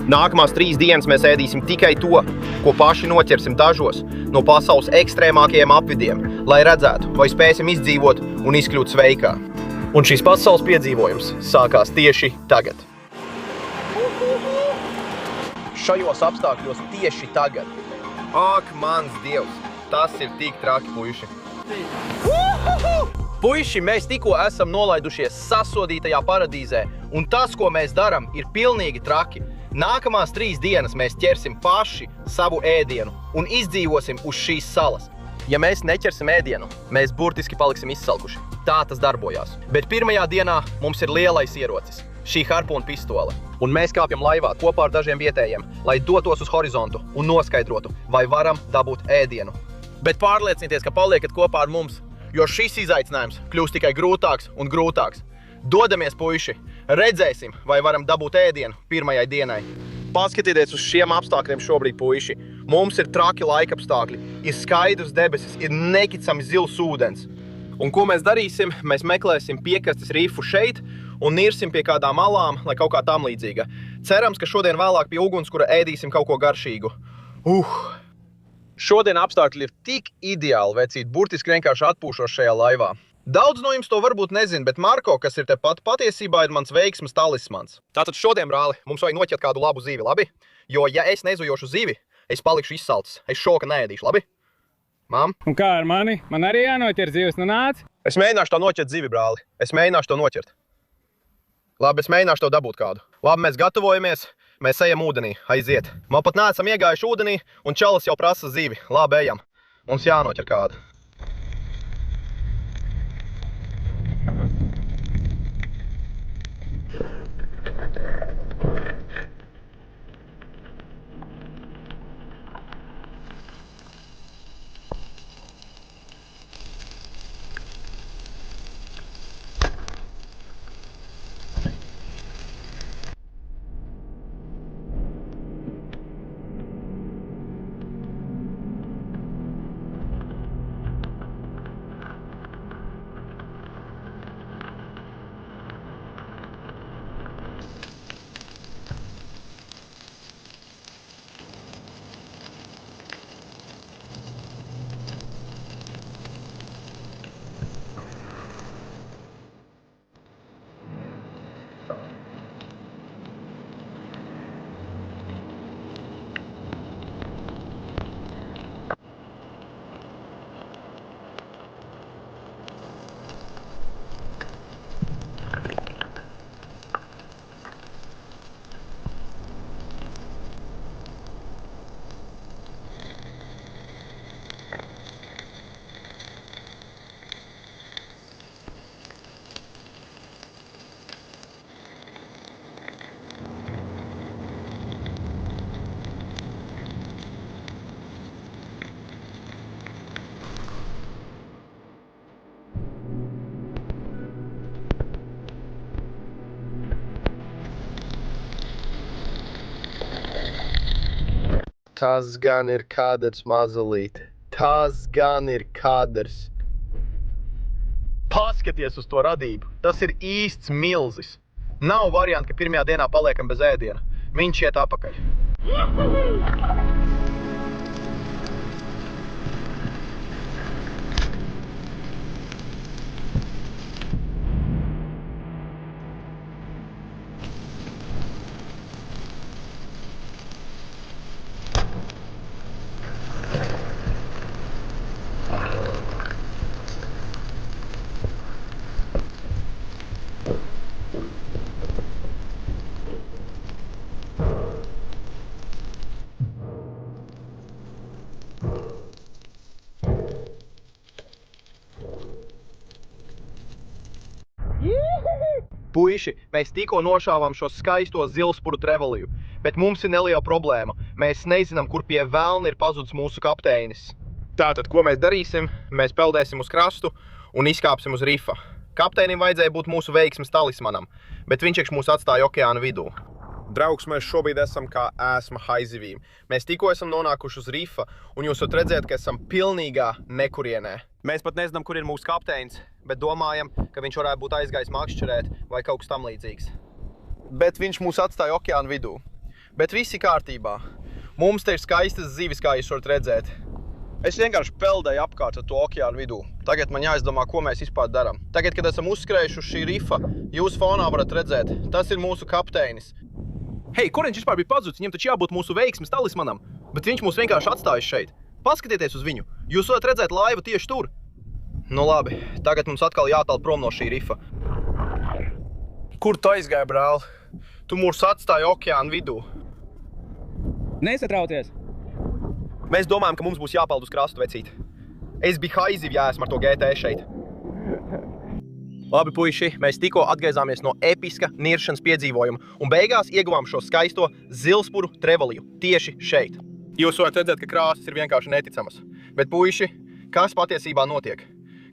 Nākamās 3 dienas mēs ēdīsim tikai to, ko paši noķersim dažos no pasaules ekstrēmākajiem apvidiem, lai redzētu, vai spēsim izdzīvot un izkļūt sveikā. Un šīs pasaules piedzīvojums sākās tieši tagad. Šajos apstākļos tieši tagad. Ak, mans Dievs, tas ir tik traki, puiši. Puiši, mēs tikko esam nolaidušies sasodītajā paradīzē, un tas, ko mēs daram, ir pilnīgi traki. Nākamās 3 dienas mēs ķersim paši savu ēdienu un izdzīvosim uz šīs salas. Ja mēs neķersim ēdienu, mēs burtiski paliksim izsalkuši. Tā tas darbojās. Bet pirmajā dienā mums ir lielais ierocis, šī harpūna pistole. Un mēs kāpjam laivā kopā ar dažiem vietējiem, lai dotos uz horizontu un noskaidrotu, vai varam dabūt ēdienu. Bet pārliecinieties, ka paliekat kopā ar mums, jo šis izaicinājums kļūs tikai grūtāks un grūtāks. Dodamies, puiši! Redzēsim, vai varam dabūt ēdienu pirmajai dienai. Paskatieties uz šiem apstākļiem šobrīd, puiši. Mums ir traki laikapstākļi, ir skaidrs debesis, ir neticami zils ūdens. Un ko mēs darīsim? Mēs meklēsim piekrastes rifu šeit un nirsim pie kādām malām, lai kaut kā tam līdzīga. Cerams, ka šodien vēlāk pie ugunskura ēdīsim kaut ko garšīgu. Šodien apstākļi ir tik ideāli, vecīt, burtiski vienkārši atpūšos šajā laivā. Daudz no jums to varbūt nezin, bet Marko, kas ir tepat, patiesībā ir mans veiksmes talismans. Tātad šodien, brāli, mums vajag noķert kādu labu zivi, labi? Jo, ja es nezujošu zivi, es palikšu izsalcis. Es šoka neēdīšu, labi? Mam? Un kā ar mani? Man arī jānoķer zivis, nu nāc? Es mēģināšu tā noķert zivi, brāli. Es mēģināšu to noķert. Labi, es mēģināšu tev dabūt kādu. Labi, mēs gatavojamies. Mēs ejam ūdenī, aiziet. Man pat neesam iegājuši ūdenī, un čalis jau prasa zivi. Labi, ejam. Mums jānoķer kādu. Tas gan ir kadrs, mazulīt. Tas gan ir kadrs. Paskaties uz to radību. Tas ir īsts milzis. Nav varianti, ka pirmajā dienā paliekam bez ēdiena. Viņš iet apakaļ. Puiši, mēs tikko nošāvām šo skaisto zilspuru trevoliju, bet mums ir neliela problēma. Mēs nezinām, kur pie velna ir pazudis mūsu kapteinis. Tātad, ko mēs darīsim? Mēs peldēsim uz krastu un izkāpsim uz rifa. Kapteinim vajadzēja būt mūsu veiksmes talismanam, bet viņš mūs atstāja okeāna vidū. Draugs, mēs šobrīd esam kā ēsma haizivīm. Mēs tikko esam nonākuši uz rifa, un jūs varat redzēt, ka esam pilnīgā nekurienē. Mēs pat nezinām, kur ir mūsu kapteinis, bet domājam, ka viņš varētu būt aizgājis makšķerēt vai kaut kas tam līdzīgs. Bet viņš mūs atstāja okeāna vidū. Bet viss ir kārtībā. Mums te ir skaistas zivis, kā jūs varat redzēt. Es vienkārši peldēju apkārt ar to okeānu vidū. Tagad man jāizdomā, ko mēs vispār darām. Tagad, kad esam uzskrējuši uz šī rifa, jūs fonā varat redzēt, tas ir mūsu kapteinis. Hei, kur viņš vispār bija padzudis? Viņam taču jābūt mūsu veiksmes talismanam, bet viņš mūs vienkārši atstājis šeit. Paskatieties uz viņu. Jūs varat redzēt laivu tieši tur. Nu labi, tagad mums atkal jātāl prom no šī rifa. Kur tu aizgāji, brāl? Tu mūs atstāji okeānu vidū. Nesatrauties! Mēs domājam, ka mums būs jāpeld uz krastu, vecīt. Es biju haiziv, ja esmu ar to GT šeit. Labi, puiši, mēs tikko atgriezāmies no episka niršanas piedzīvojuma un beigās ieguvām šo skaisto zilspuru trevoliju tieši šeit. Jūs varat redzēt, ka krāsas ir vienkārši neticamas. Bet, puiši, kas patiesībā notiek?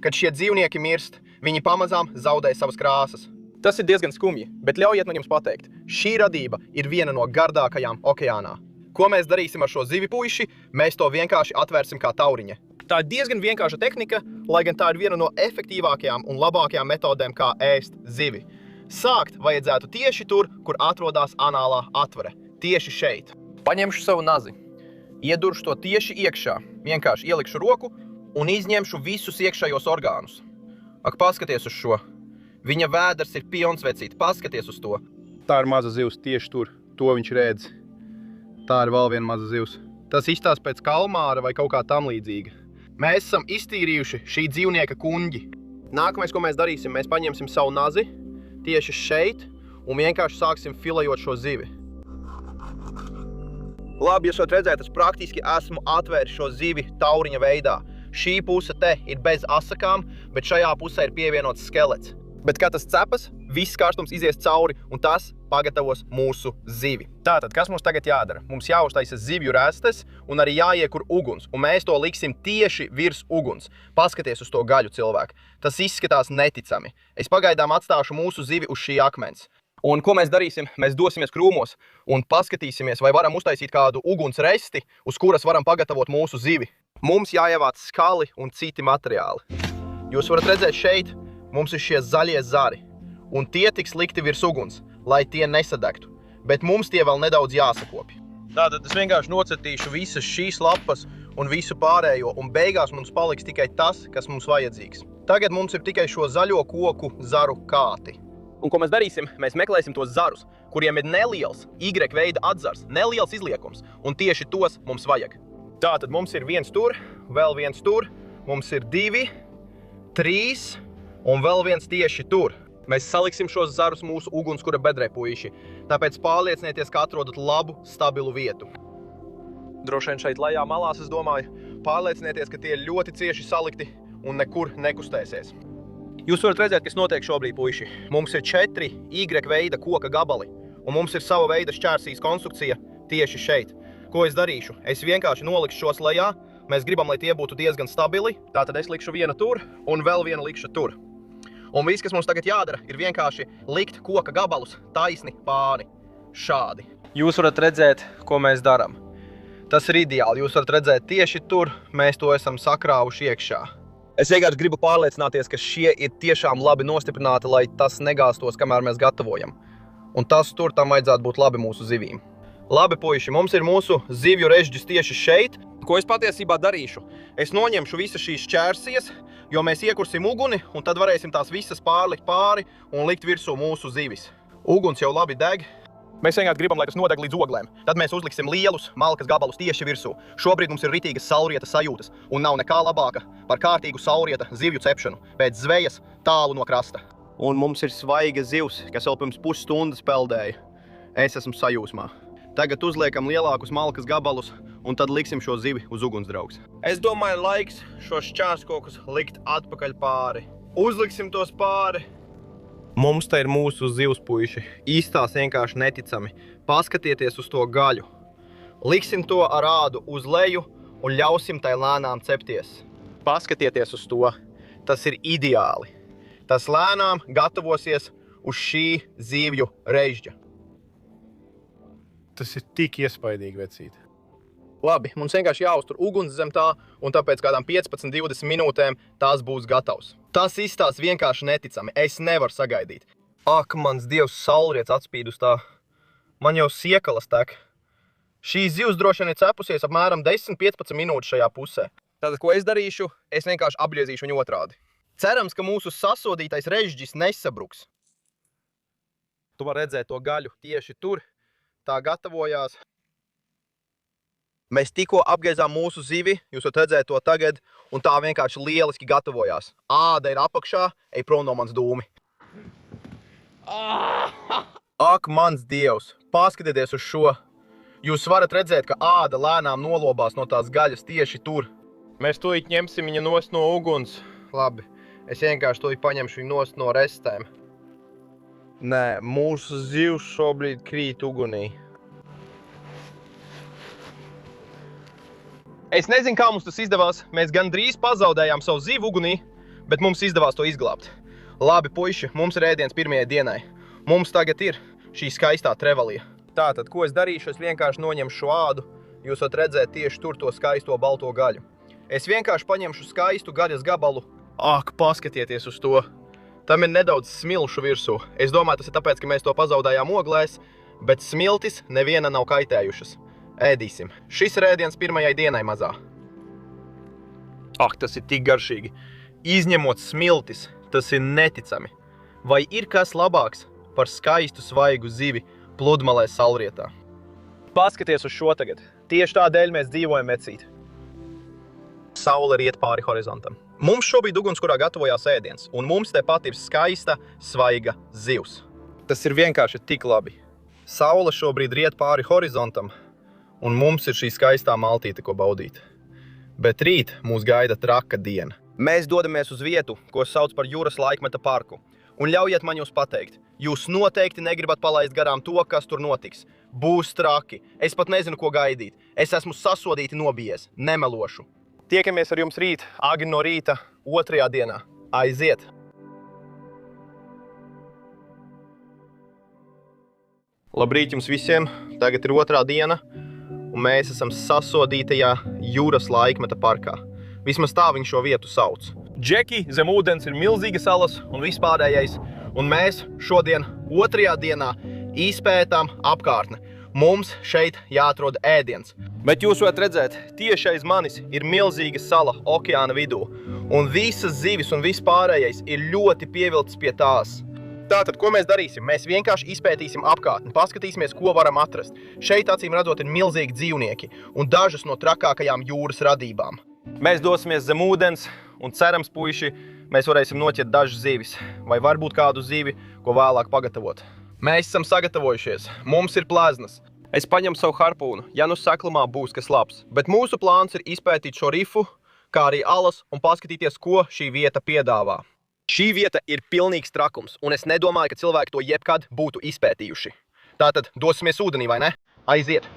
Kad šie dzīvnieki mirst, viņi pamazām zaudē savas krāsas. Tas ir diezgan skumji, bet ļaujiet man jums pateikt, šī radība ir viena no gardākajām okeānā. Ko mēs darīsim ar šo zivi, puiši? Mēs to vienkārši atvērsim kā tauriņa. Tā ir diezgan vienkārša tehnika, lai gan tā ir viena no efektīvākajām un labākajām metodēm, kā ēst zivi. Sākt vajadzētu tieši tur, kur atrodas anālā atvere. Tieši šeit. Paņemšu savu nazi. Ieduršu to tieši iekšā. Vienkārši ielikšu roku un izņemšu visus iekšējos orgānus. Ak, paskaties uz šo. Viņa vēders ir pilns, vecīt. Paskaties uz to. Tā ir maza zivs tieši tur. To viņš redz. Tā ir vēl viena maza zivs. Tas izstāsta pēc kalmāra vai kaut kā tam līdzīga. Mēs esam iztīrījuši šī dzīvnieka kuņģi. Nākamais, ko mēs darīsim, mēs paņemsim savu nazi tieši šeit un vienkārši sāksim filējot šo zivi. Labi, jūs varat redzēt, es praktiski esmu atvēris šo zivi tauriņa veidā. Šī puse te ir bez asakām, bet šajā pusē ir pievienots skelets. Bet, kad tas cepas, viss karstums izies cauri un tas pagatavos mūsu zivi. Tātad, kas mums tagad jādara? Mums jāuztaisa zivju restes un arī jāiekur uguns, un mēs to liksim tieši virs uguns. Paskaties uz to gaļu, cilvēku. Tas izskatās neticami. Es pagaidām atstāšu mūsu zivi uz šī akmens. Un ko mēs darīsim? Mēs dosimies krūmos un paskatīsimies, vai varam uztaisīt kādu uguns resti, uz kuras varam pagatavot mūsu zivi. Mums jāievāc skali un citi materiāli. Jūs varat redzēt šeit, mums ir šie zaļie zari, un tie tiks likti virs uguns, lai tie nesadegtu, bet mums tie vēl nedaudz jāsakopja. Tātad es vienkārši nocetīšu visas šīs lapas un visu pārējo, un beigās mums paliks tikai tas, kas mums vajadzīgs. Tagad mums ir tikai šo zaļo koku zaru kāti. Un ko mēs darīsim? Mēs meklēsim tos zarus, kuriem ir neliels Y veida atzars, neliels izliekums, un tieši tos mums vajag. Tātad mums ir viens tur, vēl viens tur, mums ir 2, 3 un vēl viens tieši tur. Mēs saliksim šos zarus mūsu ugunskura bedrē, puiši. Tāpēc pārliecinieties, ka atrodat labu, stabilu vietu. Droši vien šeit lejā malās, es domāju, pārliecinieties, ka tie ir ļoti cieši salikti un nekur nekustēsies. Jūs varat redzēt, kas notiek šobrīd, puiši. Mums ir 4 Y veida koka gabali, un mums ir sava veida šķērsīs konstrukcija tieši šeit. Ko es darīšu? Es vienkārši nolikšu šos lejā. Mēs gribam, lai tie būtu diezgan stabili. Tātad es likšu vienu tur un vēl vienu likšu tur. Un viss, kas mums tagad jādara, ir vienkārši likt koka gabalus taisni pāri. Šādi. Jūs varat redzēt, ko mēs darām. Tas ir ideāli. Jūs varat redzēt tieši tur, mēs to esam sakrāvuši iekšā. Es vienkārši gribu pārliecināties, ka šie ir tiešām labi nostiprināti, lai tas negāstos, kamēr mēs gatavojam. Un tas tur tam vajadzētu būt labi mūsu zivīm. Labi, puiši, mums ir mūsu zivju režģis tieši šeit. Ko es patiesībā darīšu? Es noņemšu visas šīs šķērsies, jo mēs iekursim uguni, un tad varēsim tās visas pārlikt pāri un likt virsū mūsu zivis. Uguns jau labi deg. Mēs vienkārši gribam, lai tas nodeg līdz oglēm. Tad mēs uzliksim lielus malkas gabalus tieši virsū. Šobrīd mums ir ritīgas saulrieta sajūtas, un nav nekā labāka par kārtīgu saulrieta zivju cepšanu pēc zvejas tālu no krasta. Un mums ir svaiga zivs, kas vēl pirms pusstundas peldēja. Es esmu sajūsmā. Tagad uzliekam lielākus malkas gabalus un tad liksim šo zivi uz ugunsdraugs. Es domāju, laiks šos šķērskokus likt atpakaļ pāri. Uzliksim tos pāri. Mums te ir mūsu zivs, puiši. Īstās vienkārši neticami. Paskatieties uz to gaļu. Liksim to ar ādu uz leju un ļausim tai lēnām cepties. Paskatieties uz to. Tas ir ideāli. Tas lēnām gatavosies uz šī zivju režģa. Tas ir tik iespaidīgi, vecīt. Labi, mums vienkārši jāuztur uguns zem tā, un tāpēc kādām 15-20 minūtēm tās būs gatavs. Tas izstās vienkārši neticami. Es nevaru sagaidīt. Ak, mans dievs, saulriets atspīd uz tā. Man jau siekalas tek. Šī zivs droši vien ir cepusies apmēram 10-15 minūtes šajā pusē. Tātad, ko es darīšu? Es vienkārši apgriezīšu viņu otrādi. Cerams, ka mūsu sasodītais režģis nesabruks. Tu vari redzēt to gaļu tieši tur. Tā gatavojās. Mēs tikko apgriezām mūsu zivi, jūs varat redzēt to tagad, un tā vienkārši lieliski gatavojās. Āda ir apakšā, ej prom no mans dūmi. Ak, mans Dievs, paskatieties uz šo. Jūs varat redzēt, ka āda lēnām nolobās no tās gaļas tieši tur. Mēs tūlīt ņemsim viņu nost no uguns. Labi, es vienkārši tūlīt paņemšu viņu nost no restēm. Nē, mūsu zivs šobrīd krīt ugunī. Es nezinu, kā mums tas izdevās. Mēs gandrīz pazaudējām savu zivu ugunī, bet mums izdevās to izglābt. Labi, puiši, mums ir ēdiens pirmajai dienai. Mums tagad ir šī skaistā trevalija. Tātad, ko es darīšu? Es vienkārši noņemšu šo ādu. Jūs varat redzēt tieši tur to skaisto balto gaļu. Es vienkārši paņemšu skaistu gaļas gabalu. Ak, paskatieties uz to. Tam ir nedaudz smilšu virsū. Es domāju, tas ir tāpēc, ka mēs to pazaudējām oglēs, bet smiltis neviena nav kaitējušas. Ēdīsim. Šis ir ēdiens pirmajai dienai mazā. Ak, tas ir tik garšīgi. Izņemot smiltis, tas ir neticami. Vai ir kas labāks par skaistu svaigu zivi pludmalē saulrietā? Paskaties uz šo tagad. Tieši tādēļ mēs dzīvojam mecīt. Saule riet pāri horizontam. Mums šobrīd ugunskurā gatavojās ēdiens, un mums tepat ir skaista, svaiga zivs. Tas ir vienkārši tik labi. Saule šobrīd riet pāri horizontam, un mums ir šī skaistā maltīte, ko baudīt. Bet rīt mūs gaida traka diena. Mēs dodamies uz vietu, ko sauc par jūras laikmeta parku. Un ļaujiet man jūs pateikt, jūs noteikti negribat palaist garām to, kas tur notiks. Būs traki. Es pat nezinu, ko gaidīt. Es esmu sasodīti nobijies. Nemelošu. Tiekamies ar jums rīt, agri no rīta, 2. dienā. Aiziet! Labrīt jums visiem! Tagad ir 2. diena, un mēs esam sasodītajā jūras laikmeta parkā. Vismaz tā viņš šo vietu sauc. Džeki, zem ūdens ir milzīga salas un vispārējais, un mēs šodien 2. dienā izpētām apkārtni. Mums šeit jāatrod ēdiens. Bet jūs varat redzēt, tieši aiz manis ir milzīga sala okeāna vidū, un visas zivis un vispārējais ir ļoti pievilkts pie tās. Tātad, ko mēs darīsim? Mēs vienkārši izpētīsim apkārtni, paskatīsimies, ko varam atrast. Šeit acīm redzot ir milzīgi dzīvnieki un dažas no trakākajām jūras radībām. Mēs dosimies zem ūdens un cerams, puiši, mēs varēsim noķert dažas zivis, vai varbūt kādu zivi, ko vēlāk pagatavot. Mēs esam sagatavojušies. Mums ir plaznas. Es paņemu savu harpūnu, ja nu saklumā būs kas labs. Bet mūsu plāns ir izpētīt šo rifu, kā arī alas un paskatīties, ko šī vieta piedāvā. Šī vieta ir pilnīgs trakums, un es nedomāju, ka cilvēki to jebkad būtu izpētījuši. Tātad dosimies ūdenī, vai ne? Aiziet!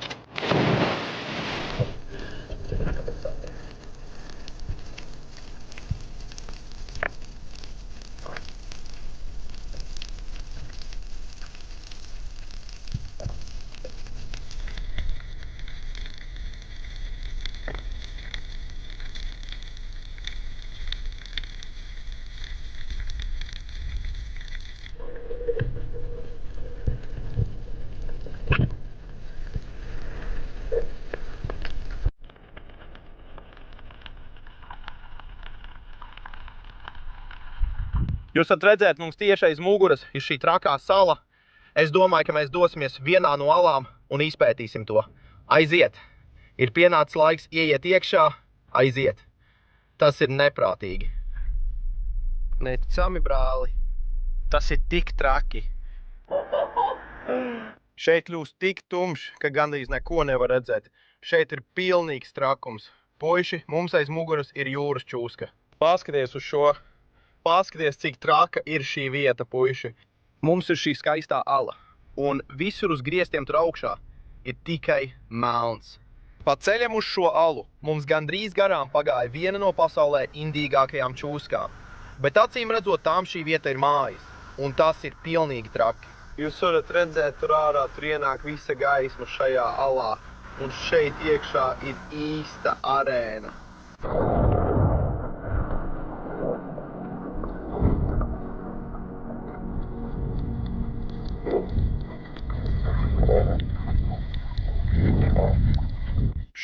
Jūs varat redzēt, mums tieši aiz muguras ir šī trakā sala. Es domāju, ka mēs dosimies vienā no alām un izpētīsim to. Aiziet! Ir pienācis laiks ieiet iekšā. Aiziet! Tas ir neprātīgi. Neticami, brāli. Tas ir tik traki. Šeit kļūst tik tumšs, ka gandrīz neko nevar redzēt. Šeit ir pilnīgs trakums. Puiši, mums aiz muguras ir jūras čūska. Paskaties uz šo. Paskaties, cik traka ir šī vieta, puiši. Mums ir šī skaistā ala. Un visur uz griestiem tur augšā ir tikai melns. Pa ceļam uz šo alu mums gandrīz garām pagāja viena no pasaulē indīgākajām čūskām. Bet acīm redzot, tām šī vieta ir mājas. Un tas ir pilnīgi traki. Jūs varat redzēt, tur ārā tur ienāk visa gaisma šajā alā. Un šeit iekšā ir īsta arēna.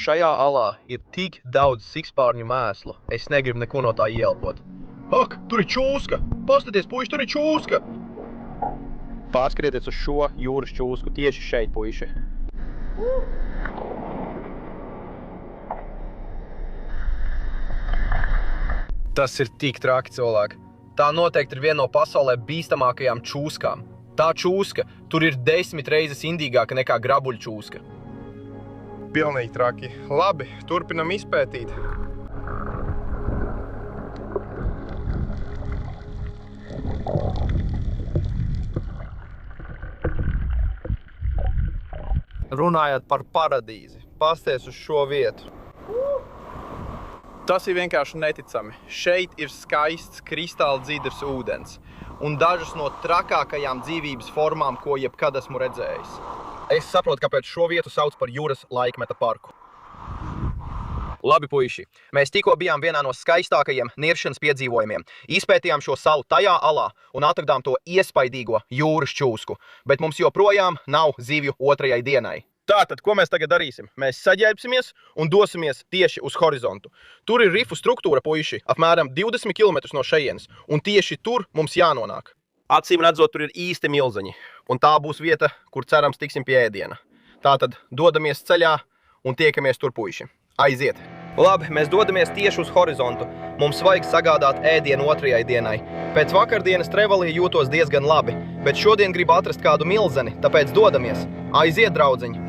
Šajā alā ir tik daudz sikspārņu mēslu, es negribu neko no tā ieelpot. Ak, tur ir čūska! Paskaties, puiši, tur ir čūska! Pārskatieties uz šo jūras čūsku, tieši šeit, puiši. Tas ir tik traki, cilvēki. Tā noteikti ir viena no pasaulē bīstamākajām čūskām. Tā čūska tur ir 10 reizes indīgāka nekā grabuļčūska. Pilnīgi traki. Labi, turpinam izpētīt. Runājot par paradīzi, pasties uz šo vietu. Tas ir vienkārši neticami. Šeit ir skaists kristāli dzīdrs ūdens un dažas no trakākajām dzīvības formām, ko jebkad esmu redzējis. Es saprotu, kāpēc šo vietu sauc par jūras laikmeta parku. Labi, puiši, mēs tikko bijām vienā no skaistākajiem niršanas piedzīvojumiem. Izpētījām šo salu tajā alā un atradām to iespaidīgo jūras čūsku, bet mums joprojām nav zivju otrajai dienai. Tātad, ko mēs tagad darīsim? Mēs saģērbsimies un dosimies tieši uz horizontu. Tur ir rifu struktūra, puiši, apmēram 20 km no šejienes, un tieši tur mums jānonāk. Acīm redzot, tur ir īsti milzeņi, un tā būs vieta, kur cerams tiksim pie ēdiena. Tātad dodamies ceļā un tiekamies tur, puiši. Aiziet! Labi, mēs dodamies tieši uz horizontu. Mums vajag sagādāt ēdienu otrajai dienai. Pēc vakardienas Trevalī jūtos diezgan labi, bet šodien gribu atrast kādu milzeni, tāpēc dodamies. Aiziet, draudziņi!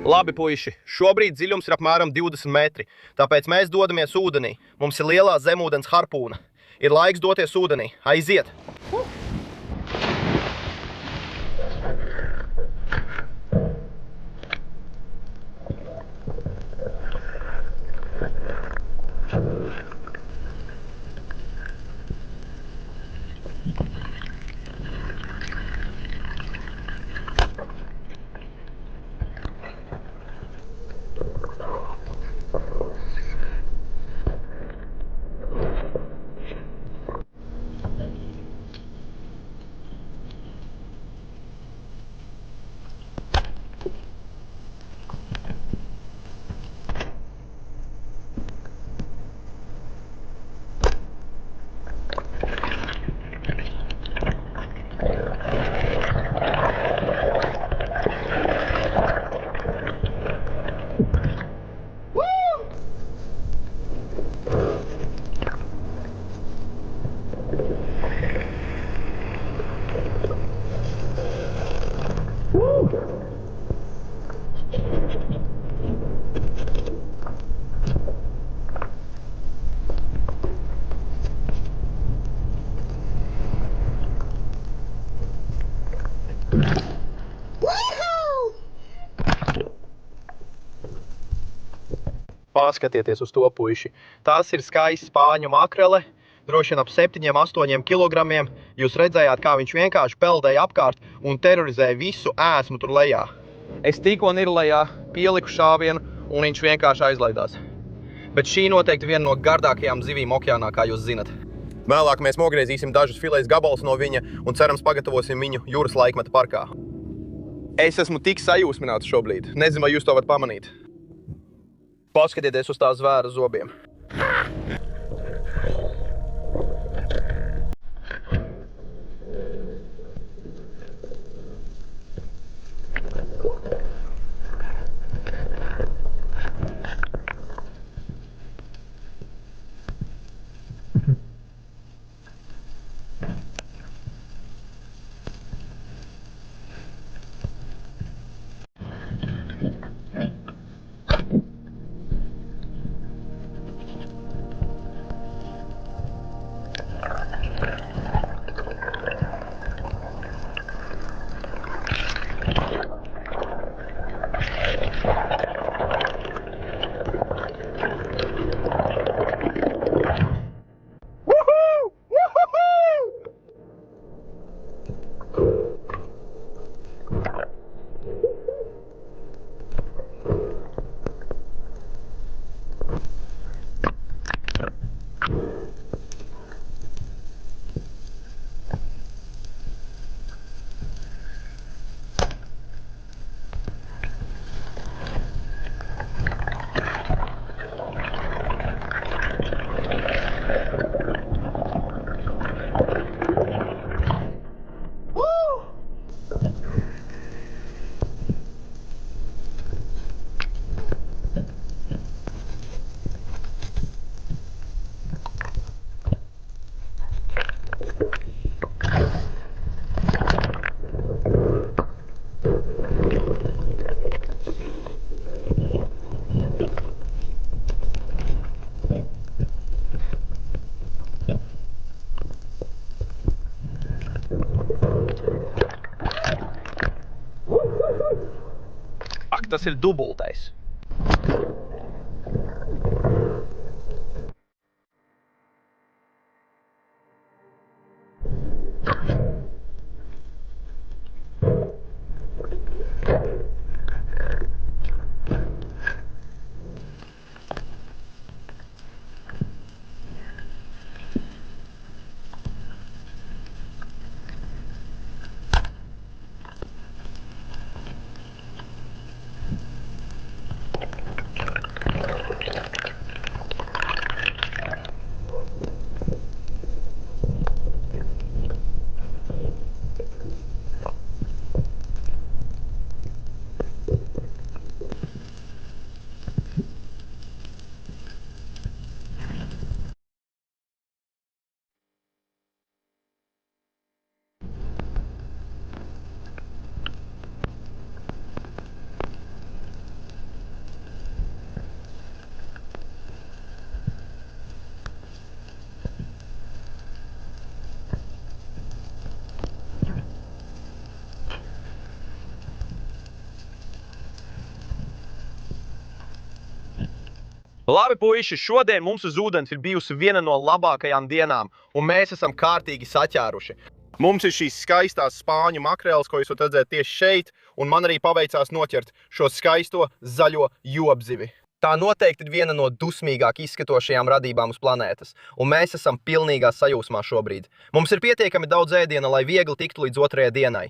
Labi, puiši, šobrīd dziļums ir apmēram 20 metri, tāpēc mēs dodamies ūdenī. Mums ir lielā zemūdens harpūna. Ir laiks doties ūdenī. Aiziet! Paskatieties uz to, puiši. Tas ir skaists spāņu makrele, droši vien ap 7–8 kilogramiem. Jūs redzējāt, kā viņš vienkārši peldēja apkārt un terorizēja visu ēsmu tur lejā. Es tikko nirlejā pieliku šāvienu un viņš vienkārši aizlaidās. Bet šī noteikti viena no gardākajām zivīm okeānā, kā jūs zinat. Vēlāk mēs nogriezīsim dažus filējas gabalus no viņa un cerams pagatavosim viņu jūras laikmeta parkā. Es esmu tik sajūsmināts šobrīd. Nezinu, vai jūs to varat pamanīt. Paskatieties uz tā zvēra zobiem. tas ir dubultais. Labi, puiši, šodien mums uz ūdens ir bijusi viena no labākajām dienām, un mēs esam kārtīgi saķēruši. Mums ir šīs skaistās spāņu makreles, ko jūs varat redzēt tieši šeit, un man arī paveicās noķert šo skaisto zaļo jobzivi. Tā noteikti ir viena no dusmīgāk izskatošajām radībām uz planētas, un mēs esam pilnīgā sajūsmā šobrīd. Mums ir pietiekami daudz ēdiena, lai viegli tiktu līdz otrajai dienai.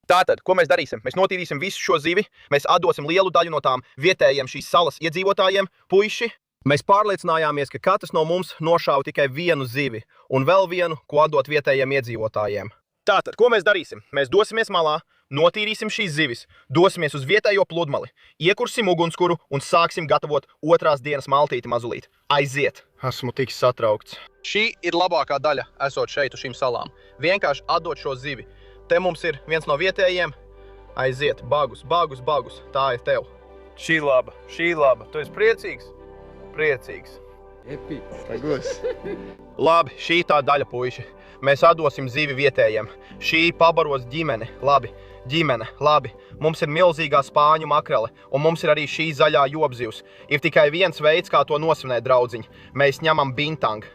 Tātad, ko mēs darīsim? Mēs notīrīsim visu šo zivi, mēs atdosim lielu daļu no tām vietējiem šīs salas iedzīvotājiem, puiši. Mēs pārliecinājāmies, ka katrs no mums nošāva tikai vienu zivi un vēl vienu, ko atdot vietējiem iedzīvotājiem. Tātad, ko mēs darīsim? Mēs dosimies malā, notīrīsim šīs zivis, dosimies uz vietējo pludmali, iekursim ugunskuru un sāksim gatavot otrās dienas maltīti mazulīt. Aiziet! Esmu tik satraukts. Šī ir labākā daļa, esot šeit uz šīm salām. Vienkārši atdot šo zivi. Te mums ir viens no vietējiem. Aiziet, bagus, bagus, bagus. Tā ir tev. Šī laba. Tu esi priecīgs? Priecīgs. Labi, šī tā daļa, puiši. Mēs atdosim zivi vietējiem. Šī pabaros ģimene. Labi, ģimene. Labi. Mums ir milzīgā spāņu makrele, un mums ir arī šī zaļā jobzivs. Ir tikai viens veids, kā to nosvinēt, draudziņi. Mēs ņemam bintangu.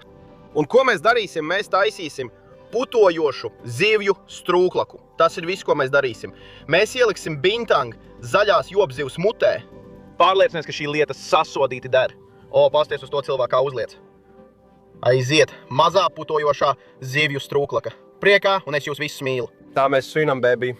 Un ko mēs darīsim? Mēs taisīsim putojošu zivju strūklaku. Tas ir viss, ko mēs darīsim. Mēs ieliksim bintangu zaļās jobzivs mutē. Pārliecinies, ka šī lieta sasodīti der. Pasties uz to cilvēku, kā uzliec. Aiziet, mazā putojošā zivju strūklaka. Priekā, un es jūs visus mīlu. Tā mēs svinam, baby.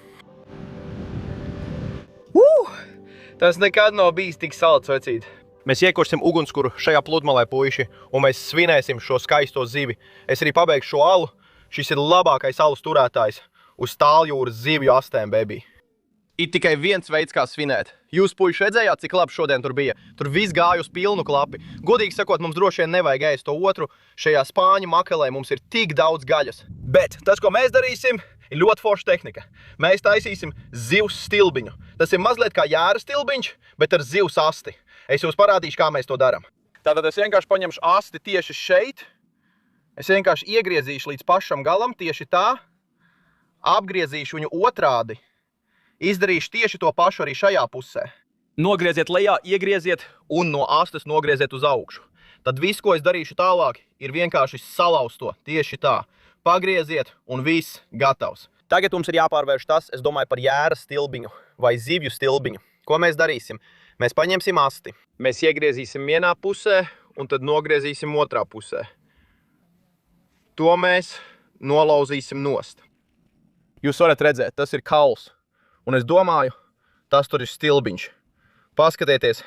Tas nekad nav bijis tik salds, vecīt. Mēs iekursim ugunskuru šajā pludmalē, puiši, un mēs svinēsim šo skaisto zivi. Es arī pabeigšu šo alu. Šis ir labākais alus turētājs uz tāljūras zivju astēm, baby. Ir tikai viens veids, kā svinēt. Jūs, puiši, redzējāt, cik labi šodien tur bija? Tur viss gāja uz pilnu klapi. Godīgi sakot, mums droši vien nevajag ēst to otru. Šajā spāņu makrelē mums ir tik daudz gaļas. Bet tas, ko mēs darīsim, ir ļoti forša tehnika. Mēs taisīsim zivs stilbiņu. Tas ir mazliet kā jēra stilbiņš, bet ar zivs asti. Es jums parādīšu, kā mēs to daram. Tātad es vienkārši paņemšu asti tieši šeit. Es vienkārši iegriezīšu līdz pašam galam, tieši tā. Apgriezīšu viņu otrādi. Izdarīšu tieši to pašu arī šajā pusē. Nogrieziet lejā, iegrieziet un no astes nogrieziet uz augšu. Tad viss, ko es darīšu tālāk, ir vienkārši salauzt to tieši tā. Pagrieziet un viss gatavs. Tagad mums ir jāpārvērš tas, es domāju, par jēra stilbiņu vai zivju stilbiņu. Ko mēs darīsim? Mēs paņemsim asti. Mēs iegriezīsim vienā pusē un tad nogriezīsim otrā pusē. To mēs nolauzīsim nost. Jūs varat redzēt, tas ir kauls. Un es domāju, tas tur ir stilbiņš. Paskatieties,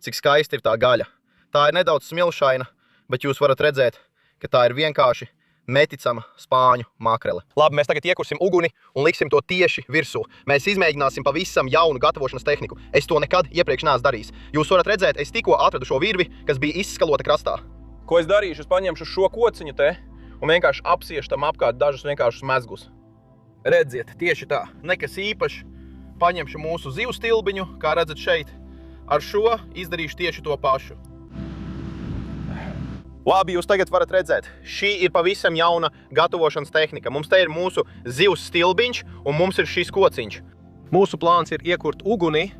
cik skaisti ir tā gaļa. Tā ir nedaudz smilšaina, bet jūs varat redzēt, ka tā ir vienkārši neticama spāņu makrele. Labi, mēs tagad iekursim uguni un liksim to tieši virsū. Mēs izmēģināsim pavisam jaunu gatavošanas tehniku. Es to nekad iepriekš neesmu darījis. Jūs varat redzēt, es tikko atradu šo virvi, kas bija izskalota krastā. Ko es darīšu? Es paņemšu šo kociņu te un vienkārši apsiešu tam apkārt dažus vienkāršus mezgus. Redziet, tieši tā, nekas īpašs. Paņemšu mūsu zivu stilbiņu, kā redzat šeit. Ar šo izdarīšu tieši to pašu. Labi, jūs tagad varat redzēt. Šī ir pavisam jauna gatavošanas tehnika. Mums te ir mūsu zivs stilbiņš un mums ir šis kociņš. Mūsu plāns ir iekurt uguni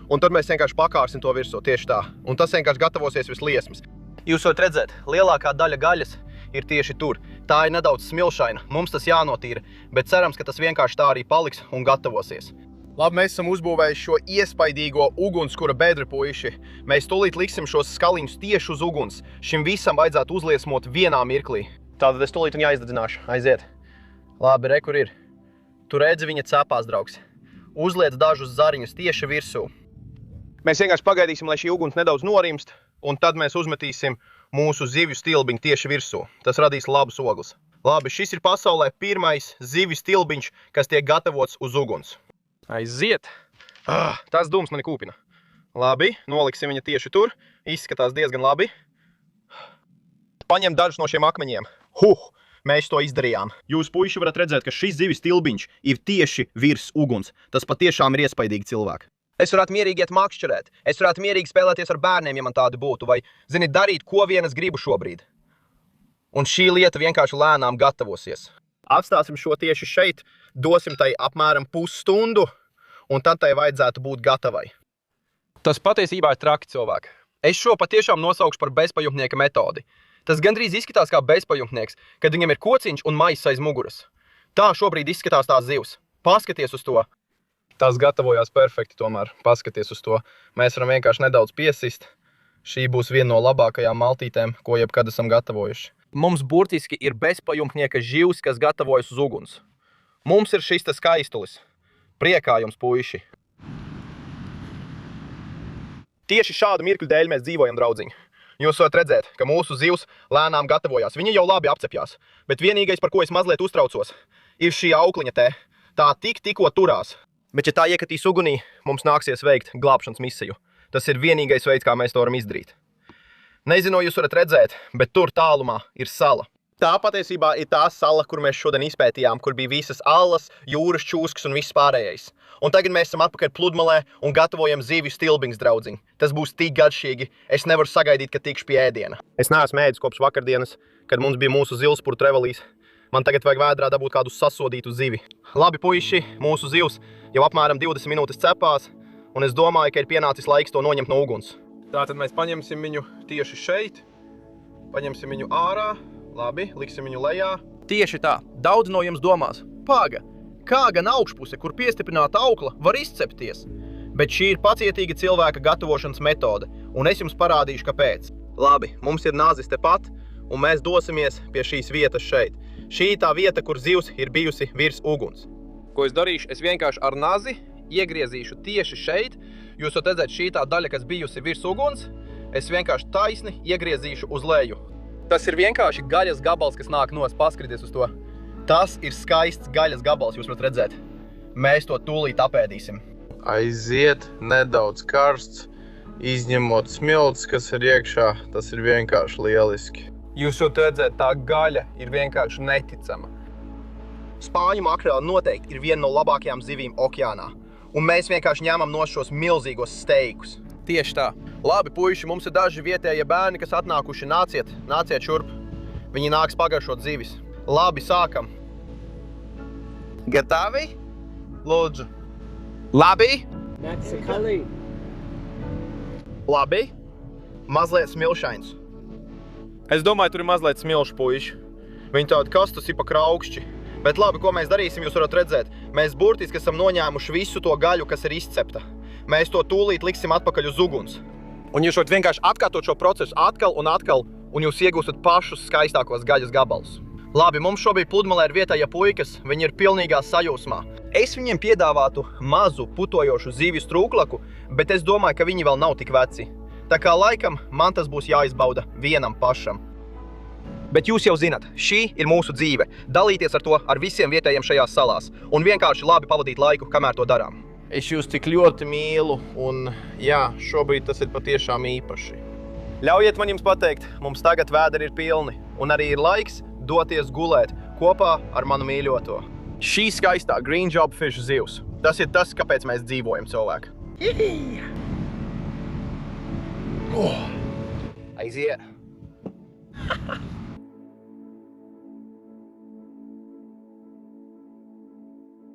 un tad mēs vienkārši pakārsim to virsū tieši tā. Un tas vienkārši gatavosies virs liesmas. Jūs varat redzēt, lielākā daļa gaļas ir tieši tur. Tā ir nedaudz smilšaina, mums tas jānotīra, bet cerams, ka tas vienkārši tā arī paliks un gatavosies. Labi, mēs esam uzbūvējuši šo iespaidīgo ugunskura bedri, puiši. Mēs tūlīt liksim šos skaliņus tieši uz uguns. Šim visam vajadzētu uzliesmot vienā mirklī. Tātad es tūlīt viņu aizdedzināšu. Aiziet. Labi, re, kur ir. Tu redzi, viņa cepās, draugs. Uzliec dažus zariņus tieši virsū. Mēs vienkārši pagaidīsim, lai šī uguns nedaudz norimst, un tad mēs uzmetīsim mūsu zivju stilbiņu tieši virsū. Tas radīs labus ogles. Labi, šis ir pasaulē pirmais zivju stilbiņš, kas tiek gatavots uz uguns. Aiziet! Tas dūms mani kūpina. Labi, noliksim viņu tieši tur. Izskatās diezgan labi. Paņem dažus no šiem akmeņiem. Mēs to izdarījām. Jūs, puiši, varat redzēt, ka šis zivju stilbiņš ir tieši virs uguns. Tas patiešām ir iespaidīgi cilvēki. Es varētu mierīgi iet makšķerēt. Es varētu mierīgi spēlēties ar bērniem, ja man tādi būtu. Vai, zini, darīt, ko vien es gribu šobrīd. Un šī lieta vienkārši lēnām gatavosies. Atstāsim šo tieši šeit, dosim tai apmēram pusstundu, un tad tai vajadzētu būt gatavai. Tas patiesībā ir traki, cilvēki. Es šo patiešām nosaukšu par bezpajumtnieka metodi. Tas gandrīz izskatās kā bezpajumtnieks, kad viņam ir kociņš un maiss aiz muguras. Tā šobrīd izskatās tās zivs. Paskaties uz to. Tās gatavojās perfekti tomēr. Paskaties uz to. Mēs varam vienkārši nedaudz piesist. Šī būs viena no labākajām maltītēm, ko jebkad esam gatavojuši. Mums burtiski ir bezpajumtnieka živs, kas gatavojas uz uguns. Mums ir šis skaistulis. Priekā jums, puiši. Tieši šādu mirkļu dēļ mēs dzīvojam, draudziņi. Jūs varat redzēt, ka mūsu zivs lēnām gatavojās. Viņa jau labi apcepjās, bet vienīgais, par ko es mazliet uztraucos, ir šī aukliņa te. Tā tikko turās. Bet ja tā iekatīs ugunī, mums nāksies veikt glābšanas misiju. Tas ir vienīgais veids, kā mēs to varam izdarīt. Nezinu, jūs varat redzēt, bet tur tālumā ir sala. Tā patiesībā ir tā sala, kur mēs šodien izpētījām, kur bija visas alas, jūras čūskas un viss pārējais. Un tagad mēs esam atpakaļ pludmalē un gatavojam zivju stilbiņus, draudziņi. Tas būs tik garšīgi, es nevaru sagaidīt, ka tikšu pie ēdiena. Es neesmu ēdis kopš vakardienas, kad mums bija mūsu zilspuru trevelīs. Man tagad vajag vēdrā dabūt kādu sasodītu zivi. Labi, puiši, mūsu zivs jau apmēram 20 minūtes cepās, un es domāju, ka ir pienācis laiks to noņemt no uguns. Tātad mēs paņemsim viņu tieši šeit, paņemsim viņu ārā, labi, liksim viņu lejā. Tieši tā, daudz no jums domās, paga, kā gan augšpuse, kur piestiprināta aukla, var izcepties. Bet šī ir pacietīga cilvēka gatavošanas metode, un es jums parādīšu, kāpēc. Labi, mums ir nāzis tepat, un mēs dosimies pie šīs vietas šeit. Šī ir tā vieta, kur zivs ir bijusi virs uguns. Ko es darīšu? Es vienkārši ar nazi iegriezīšu tieši šeit. Jūs varat redzēt, šī tā daļa, kas bijusi virs uguns, es vienkārši taisni iegriezīšu uz leju. Tas ir vienkārši gaļas gabals, kas nāk nos, paskaties uz to. Tas ir skaists gaļas gabals, jūs varat redzēt. Mēs to tūlīt apēdīsim. Aiziet, nedaudz karsts, izņemot smilts, kas ir iekšā, tas ir vienkārši lieliski. Jūs varat redzēt, tā gaļa ir vienkārši neticama. Spāņu makrela noteikti ir viena no labākajām zivīm okeānā. Un mēs vienkārši ņemam no šos milzīgos steikus. Tieši tā. Labi, puiši, mums ir daži vietējie bērni, kas atnākuši. Nāciet šurp. Viņi nāks pagaršot zivis. Labi, sākam. Gatavi? Lūdzu. Labi? Labi. Mazliet smilšains. Es domāju, tur ir mazliet smilšu, puiši. Viņi tādi kastus ir pa kraukšķi. Bet labi, ko mēs darīsim, jūs varat redzēt. Mēs burtiski esam noņēmuši visu to gaļu, kas ir izcepta. Mēs to tūlīt liksim atpakaļ uz uguns. Un jūs varat vienkārši atkārtot šo procesu atkal, un jūs iegūstat pašus skaistākos gaļas gabalus. Labi, mums šobrīd pludmalē ir vietējie puikas, viņi ir pilnīgā sajūsmā. Es viņiem piedāvātu mazu putojošu zivju strūklaku, bet es domāju, ka viņi vēl nav tik veci. Tā kā laikam man tas būs jāizbauda vienam pašam. Bet jūs jau zinat, šī ir mūsu dzīve. Dalīties ar to ar visiem vietējiem šajās salās. Un vienkārši labi pavadīt laiku, kamēr to darām. Es jūs tik ļoti mīlu, un jā, šobrīd tas ir patiešām īpaši. Ļaujiet man jums pateikt, mums tagad vēderi ir pilni, un arī ir laiks doties gulēt kopā ar manu mīļoto. Šī skaistā green jobfish zivs. Tas ir tas, kāpēc mēs dzīvojam, cilvēki. Aiziet!